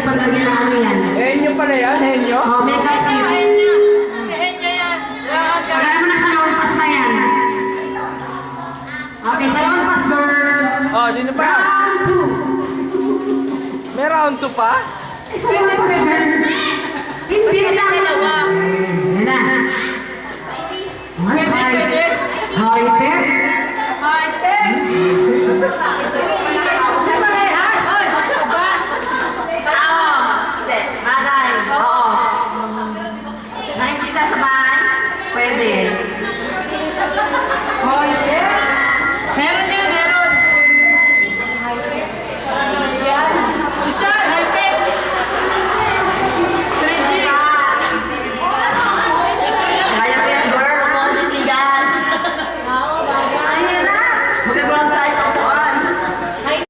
paglagyan ng ano yan. Henyo pala yan, henyo? Oh, makeup kit. Henya. Henya yan. Lahat yan. Pagkala mo na sa loan pass na yan. Okay, sa loan pass, girl. Oh, sino pa? Round 2. May round 2 pa? Sa loan pass, girl.